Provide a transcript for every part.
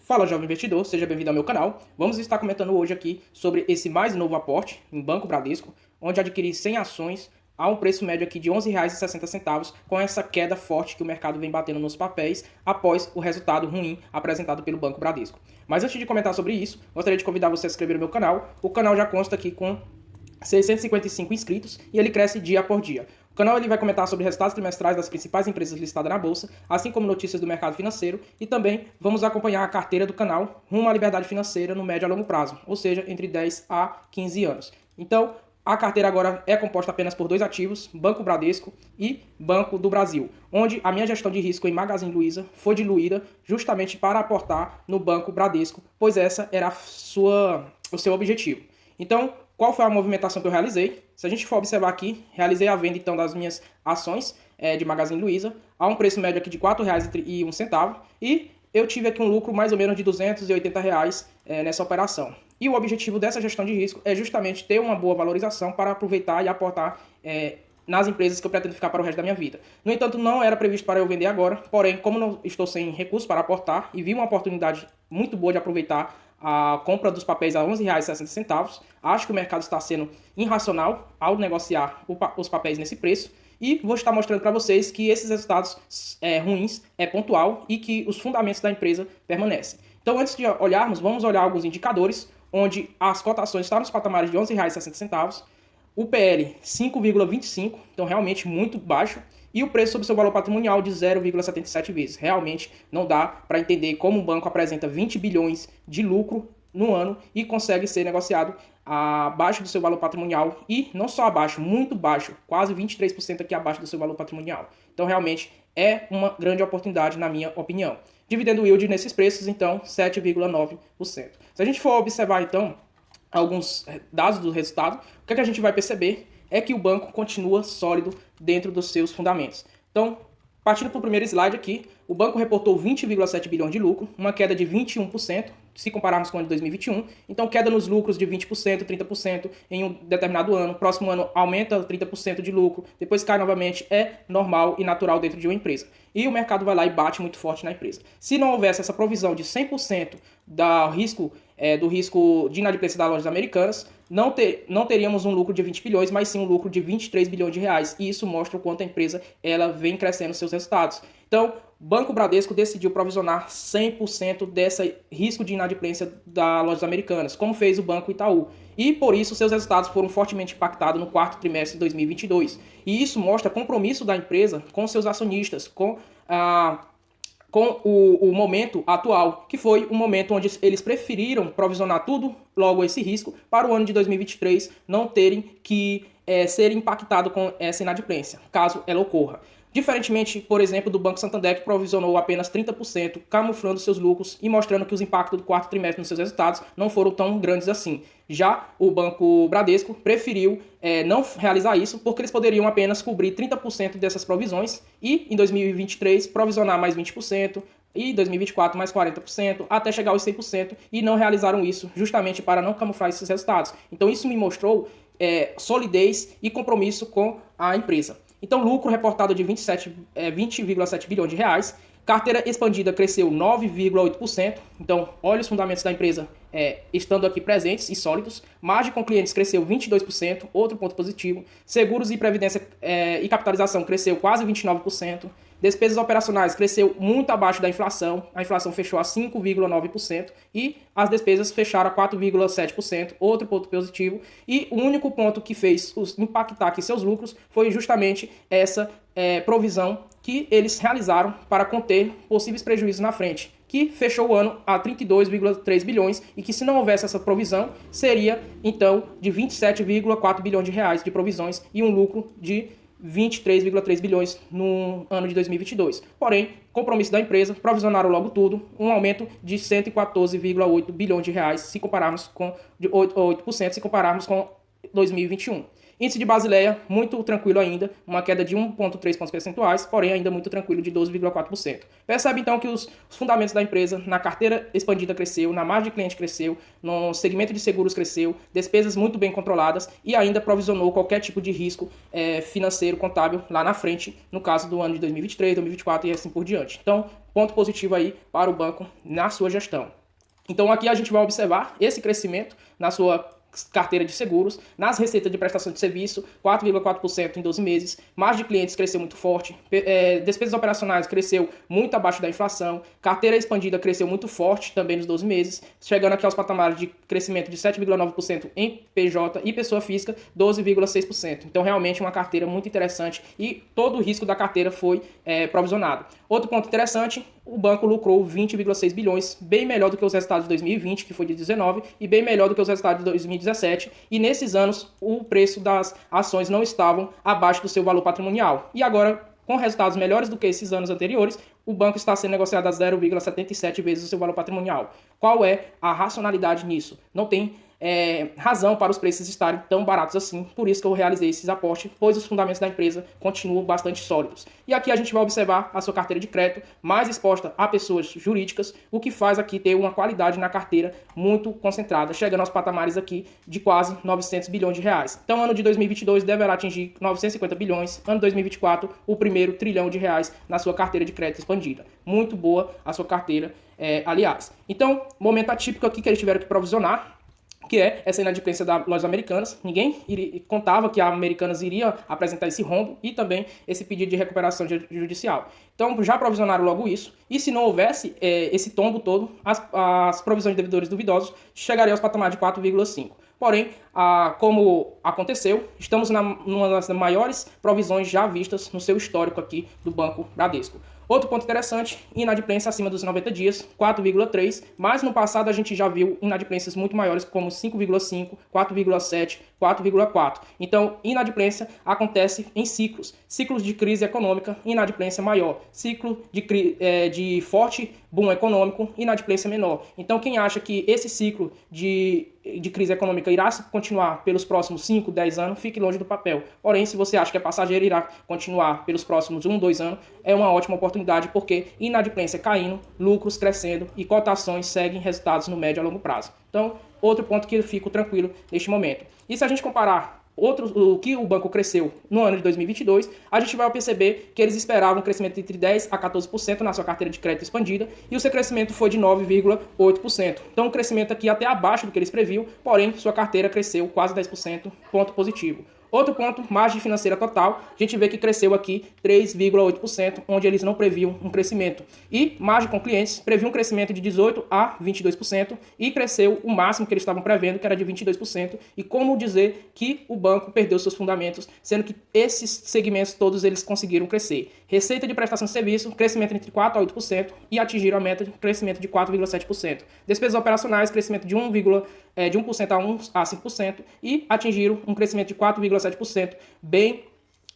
Fala, jovem investidor, seja bem-vindo ao meu canal. Vamos estar comentando hoje aqui sobre esse mais novo aporte em Banco Bradesco, onde adquiri 100 ações a um preço médio aqui de R$ 11,60, com essa queda forte que o mercado vem batendo nos papéis após o resultado ruim apresentado pelo Banco Bradesco. Mas antes de comentar sobre isso, gostaria de convidar você a se inscrever no meu canal. O canal já consta aqui com 655 inscritos e ele cresce dia por dia. O canal ele vai comentar sobre resultados trimestrais das principais empresas listadas na Bolsa, assim como notícias do mercado financeiro, e também vamos acompanhar a carteira do canal rumo à liberdade financeira no médio a longo prazo, ou seja, entre 10 a 15 anos. Então, a carteira agora é composta apenas por dois ativos, Banco Bradesco e Banco do Brasil, onde a minha gestão de risco em Magazine Luiza foi diluída justamente para aportar no Banco Bradesco, pois essa era o seu objetivo. Então, qual foi a movimentação que eu realizei? Se a gente for observar aqui, realizei a venda então das minhas ações de Magazine Luiza a um preço médio aqui de R$ 4,01 e eu tive aqui um lucro mais ou menos de R$ 280 nessa operação. E o objetivo dessa gestão de risco é justamente ter uma boa valorização para aproveitar e aportar nas empresas que eu pretendo ficar para o resto da minha vida. No entanto, não era previsto para eu vender agora, porém, como não estou sem recursos para aportar e vi uma oportunidade muito boa de aproveitar a compra dos papéis a R$ 11,60, acho que o mercado está sendo irracional ao negociar os papéis nesse preço e vou estar mostrando para vocês que esses resultados ruins é pontual e que os fundamentos da empresa permanecem. Então, antes de olharmos, vamos olhar alguns indicadores onde as cotações estão nos patamares de R$ 11,60, o PL 5,25, então realmente muito baixo, e o preço sobre seu valor patrimonial de 0,77 vezes. Realmente não dá para entender como um banco apresenta 20 bilhões de lucro no ano e consegue ser negociado abaixo do seu valor patrimonial e não só abaixo, muito baixo, quase 23% aqui abaixo do seu valor patrimonial. Então realmente é uma grande oportunidade na minha opinião. Dividendo yield nesses preços, então 7,9%. Se a gente for observar então alguns dados do resultado, o que a gente vai perceber é que o banco continua sólido dentro dos seus fundamentos. Então, partindo para o primeiro slide aqui, o banco reportou 20,7 bilhões de lucro, uma queda de 21%, se compararmos com o ano de 2021. Então, queda nos lucros de 20%, 30% em um determinado ano. Próximo ano aumenta 30% de lucro, depois cai novamente. É normal e natural dentro de uma empresa. E o mercado vai lá e bate muito forte na empresa. Se não houvesse essa provisão de 100% do risco de inadimplência das lojas americanas, não teríamos um lucro de 20 bilhões, mas sim um lucro de 23 bilhões de reais. E isso mostra o quanto a empresa ela vem crescendo seus resultados. Então, Banco Bradesco decidiu provisionar 100% desse risco de inadimplência das lojas americanas, como fez o Banco Itaú. E, por isso, seus resultados foram fortemente impactados no quarto trimestre de 2022. E isso mostra compromisso da empresa com seus acionistas, com o momento atual, que foi o momento onde eles preferiram provisionar tudo, logo esse risco, para o ano de 2023 não terem que ser impactado com essa inadimplência, caso ela ocorra. Diferentemente, por exemplo, do Banco Santander, que provisionou apenas 30%, camuflando seus lucros e mostrando que os impactos do quarto trimestre nos seus resultados não foram tão grandes assim. Já o Banco Bradesco preferiu não realizar isso, porque eles poderiam apenas cobrir 30% dessas provisões e, em 2023, provisionar mais 20%, e 2024 mais 40%, até chegar aos 100%, e não realizaram isso, justamente para não camuflar esses resultados. Então isso me mostrou solidez e compromisso com a empresa. Então, lucro reportado de 20,7 bilhões de reais. Carteira expandida cresceu 9,8%. Então, olha os fundamentos da empresa estando aqui presentes e sólidos. Margem com clientes cresceu 22%, outro ponto positivo. Seguros e previdência e capitalização cresceu quase 29%. Despesas operacionais cresceu muito abaixo da inflação. A inflação fechou a 5,9% e as despesas fecharam a 4,7%, outro ponto positivo. E o único ponto que fez impactar aqui seus lucros foi justamente essa provisão que eles realizaram para conter possíveis prejuízos na frente, que fechou o ano a 32,3 bilhões e que, se não houvesse essa provisão, seria então de 27,4 bilhões de reais de provisões e um lucro de 23,3 bilhões no ano de 2022. Porém, compromisso da empresa, provisionaram logo tudo, um aumento de 114,8 bilhões de reais, se compararmos com 8% se compararmos com 2021. Índice de Basileia, muito tranquilo ainda, uma queda de 1,3 pontos percentuais, porém ainda muito tranquilo de 12,4%. Percebe então que os fundamentos da empresa, na carteira expandida cresceu, na margem de cliente cresceu, no segmento de seguros cresceu, despesas muito bem controladas e ainda provisionou qualquer tipo de risco financeiro, contábil lá na frente, no caso do ano de 2023, 2024 e assim por diante. Então, ponto positivo aí para o banco na sua gestão. Então aqui a gente vai observar esse crescimento na sua carteira de seguros, nas receitas de prestação de serviço, 4,4% em 12 meses, margem de clientes cresceu muito forte, despesas operacionais cresceu muito abaixo da inflação, carteira expandida cresceu muito forte também nos 12 meses, chegando aqui aos patamares de crescimento de 7,9% em PJ e pessoa física, 12,6%. Então realmente uma carteira muito interessante e todo o risco da carteira foi provisionado. Outro ponto interessante, o banco lucrou 20,6 bilhões, bem melhor do que os resultados de 2020, que foi de 19, e bem melhor do que os resultados de 2017. E nesses anos, o preço das ações não estavam abaixo do seu valor patrimonial. E agora, com resultados melhores do que esses anos anteriores, o banco está sendo negociado a 0,77 vezes o seu valor patrimonial. Qual é a racionalidade nisso? Não tem razão para os preços estarem tão baratos assim, por isso que eu realizei esses aportes, pois os fundamentos da empresa continuam bastante sólidos. E aqui a gente vai observar a sua carteira de crédito mais exposta a pessoas jurídicas, o que faz aqui ter uma qualidade na carteira muito concentrada, chegando aos patamares aqui de quase 900 bilhões de reais. Então, ano de 2022 deverá atingir 950 bilhões, ano de 2024 o primeiro trilhão de reais na sua carteira de crédito expandida. Muito boa a sua carteira, aliás. Então, momento atípico aqui que eles tiveram que provisionar, que é essa inadimplência das lojas americanas. Ninguém contava que a Americanas iria apresentar esse rombo e também esse pedido de recuperação judicial. Então já provisionaram logo isso, e se não houvesse esse tombo todo, as provisões de devedores duvidosos chegariam aos patamares de 4,5. Porém, como aconteceu, estamos numa das maiores provisões já vistas no seu histórico aqui do Banco Bradesco. Outro ponto interessante, inadimplência acima dos 90 dias, 4,3, mas no passado a gente já viu inadimplências muito maiores, como 5,5, 4,7, 4,4. Então, inadimplência acontece em ciclos. Ciclos de crise econômica, inadimplência maior. Ciclo de forte boom econômico, inadimplência menor. Então, quem acha que esse ciclo de crise econômica irá continuar pelos próximos 5, 10 anos, fique longe do papel. Porém, se você acha que é passageiro e irá continuar pelos próximos 1, 2 anos, é uma ótima oportunidade, porque inadimplência caindo, lucros crescendo e cotações seguem resultados no médio a longo prazo. Então, outro ponto que eu fico tranquilo neste momento. E se a gente comparar o que o banco cresceu no ano de 2022, a gente vai perceber que eles esperavam um crescimento entre 10% a 14% na sua carteira de crédito expandida, e o seu crescimento foi de 9,8%. Então, um crescimento aqui até abaixo do que eles previam, porém, sua carteira cresceu quase 10%, ponto positivo. Outro ponto, margem financeira total, a gente vê que cresceu aqui 3,8%, onde eles não previam um crescimento. E margem com clientes previu um crescimento de 18% a 22% e cresceu o máximo que eles estavam prevendo, que era de 22%. E como dizer que o banco perdeu seus fundamentos, sendo que esses segmentos todos eles conseguiram crescer. Receita de prestação de serviço, crescimento entre 4% a 8% e atingiram a meta de crescimento de 4,7%. Despesas operacionais, crescimento de 1% a 5% e atingiram um crescimento de 4,7%, bem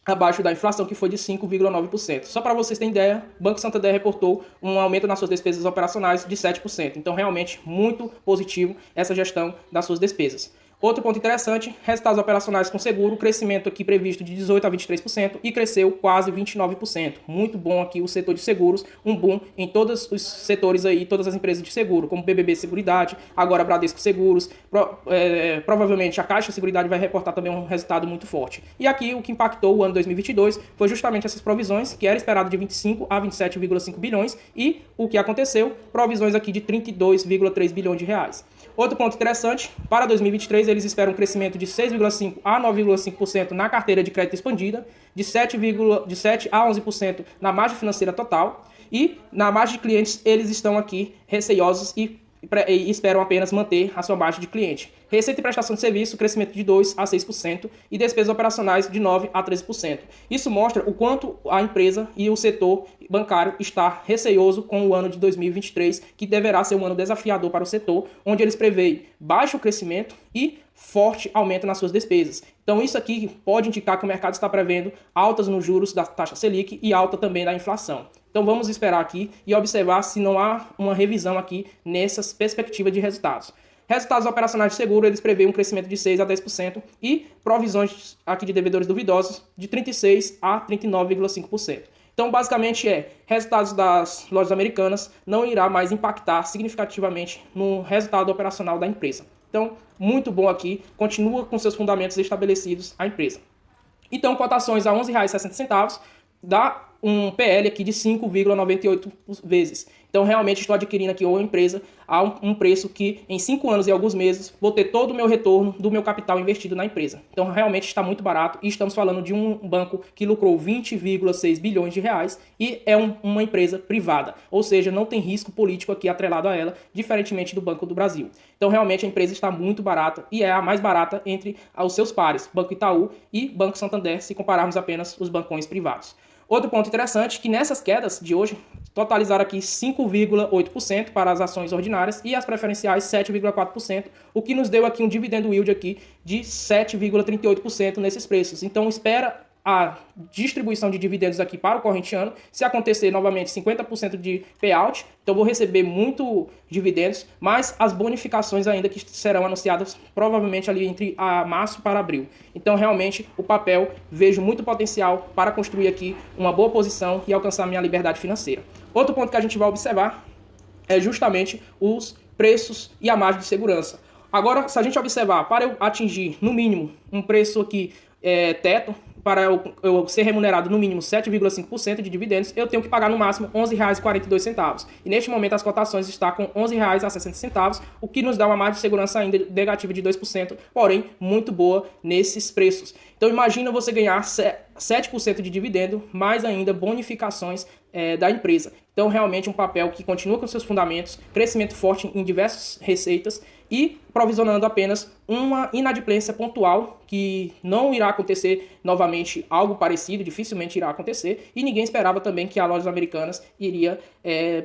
abaixo da inflação, que foi de 5,9%. Só para vocês terem ideia, o Banco Santander reportou um aumento nas suas despesas operacionais de 7%. Então, realmente, muito positivo essa gestão das suas despesas. Outro ponto interessante, resultados operacionais com seguro, crescimento aqui previsto de 18% a 23% e cresceu quase 29%. Muito bom aqui o setor de seguros, um boom em todos os setores aí, todas as empresas de seguro, como BBB Seguridade, agora Bradesco Seguros, provavelmente a Caixa Seguridade vai reportar também um resultado muito forte. E aqui o que impactou o ano 2022 foi justamente essas provisões, que era esperado de 25 a 27,5 bilhões e o que aconteceu, provisões aqui de 32,3 bilhões de reais. Outro ponto interessante, para 2023 eles esperam um crescimento de 6,5% a 9,5% na carteira de crédito expandida, de 7 a 11% na margem financeira total, e na margem de clientes eles estão aqui receiosos e esperam apenas manter a sua margem de cliente. Receita e prestação de serviço, crescimento de 2% a 6% e despesas operacionais de 9% a 13%. Isso mostra o quanto a empresa e o setor bancário está receioso com o ano de 2023, que deverá ser um ano desafiador para o setor, onde eles preveem baixo crescimento e forte aumento nas suas despesas. Então isso aqui pode indicar que o mercado está prevendo altas nos juros da taxa Selic e alta também da inflação. Então vamos esperar aqui e observar se não há uma revisão aqui nessas perspectivas de resultados. Resultados operacionais de seguro, eles preveem um crescimento de 6 a 10% e provisões aqui de devedores duvidosos de 36 a 39,5%. Então, basicamente resultados das lojas americanas não irá mais impactar significativamente no resultado operacional da empresa. Então, muito bom aqui, continua com seus fundamentos estabelecidos a empresa. Então, cotações a R$ 11,60 dá um PL aqui de 5,98 vezes. Então, realmente estou adquirindo aqui uma empresa a um preço que em 5 anos e alguns meses vou ter todo o meu retorno do meu capital investido na empresa. Então, realmente está muito barato e estamos falando de um banco que lucrou 20,6 bilhões de reais e é uma empresa privada, ou seja, não tem risco político aqui atrelado a ela, diferentemente do Banco do Brasil. Então, realmente a empresa está muito barata e é a mais barata entre os seus pares, Banco Itaú e Banco Santander, se compararmos apenas os bancões privados. Outro ponto interessante é que nessas quedas de hoje, totalizaram aqui 5,8% para as ações ordinárias e as preferenciais 7,4%, o que nos deu aqui um dividendo yield aqui de 7,38% nesses preços. Então espera a distribuição de dividendos aqui para o corrente ano. Se acontecer novamente 50% de payout, então vou receber muito dividendos, mas as bonificações ainda que serão anunciadas provavelmente ali entre março para abril. Então realmente o papel vejo muito potencial para construir aqui uma boa posição e alcançar minha liberdade financeira. Outro ponto que a gente vai observar é justamente os preços e a margem de segurança. Agora, se a gente observar, para eu atingir no mínimo um preço aqui teto, para eu ser remunerado no mínimo 7,5% de dividendos, eu tenho que pagar no máximo R$ 11,42. E neste momento as cotações estão com R$ 11,60, o que nos dá uma margem de segurança ainda negativa de 2%, porém muito boa nesses preços. Então imagina você ganhar 7% de dividendo, mais ainda bonificações da empresa. Então realmente um papel que continua com seus fundamentos, crescimento forte em diversas receitas e provisionando apenas uma inadimplência pontual que não irá acontecer novamente algo parecido, dificilmente irá acontecer, e ninguém esperava também que a Lojas Americanas iria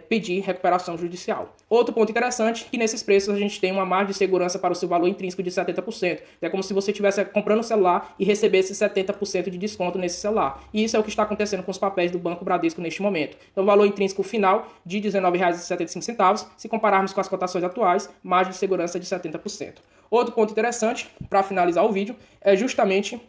pedir recuperação judicial. Outro ponto interessante é que nesses preços a gente tem uma margem de segurança para o seu valor intrínseco de 70%. É como se você estivesse comprando um celular e recebesse 70% de desconto nesse celular. E isso é o que está acontecendo com os papéis do Banco Bradesco neste momento. Então o valor intrínseco final de R$ 19,75, se compararmos com as cotações atuais, margem de segurança de 70%. Outro ponto interessante, para finalizar o vídeo, é justamente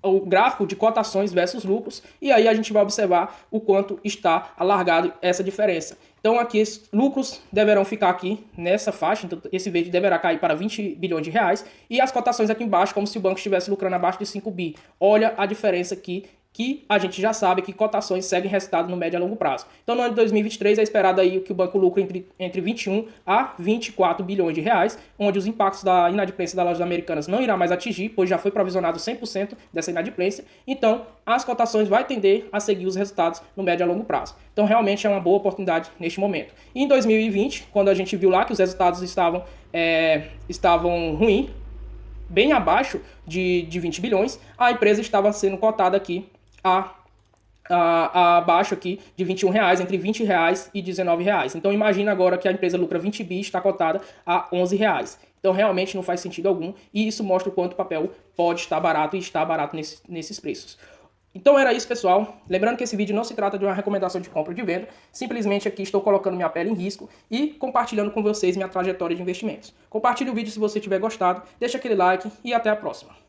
o gráfico de cotações versus lucros, e aí a gente vai observar o quanto está alargado essa diferença. Então aqui os lucros deverão ficar aqui nessa faixa, então esse verde deverá cair para 20 bilhões de reais, e as cotações aqui embaixo como se o banco estivesse lucrando abaixo de 5 bi. Olha a diferença aqui, que a gente já sabe que cotações seguem resultado no médio a longo prazo. Então no ano de 2023 é esperado aí que o banco lucre entre 21 a 24 bilhões de reais, onde os impactos da inadimplência das lojas americanas não irá mais atingir, pois já foi provisionado 100% dessa inadimplência. Então as cotações vai tender a seguir os resultados no médio a longo prazo. Então realmente é uma boa oportunidade neste momento. E em 2020, quando a gente viu lá que os resultados estavam ruins, bem abaixo de 20 bilhões, a empresa estava sendo cotada aqui abaixo aqui de R$ 21, entre R$ 20 e R$ 19. Então imagina agora que a empresa lucra 20 bi e está cotada a R$ 11. Então realmente não faz sentido algum e isso mostra o quanto o papel pode estar barato e está barato nesses preços. Então era isso, pessoal. Lembrando que esse vídeo não se trata de uma recomendação de compra ou de venda, simplesmente aqui estou colocando minha pele em risco e compartilhando com vocês minha trajetória de investimentos. Compartilhe o vídeo se você tiver gostado, deixa aquele like e até a próxima.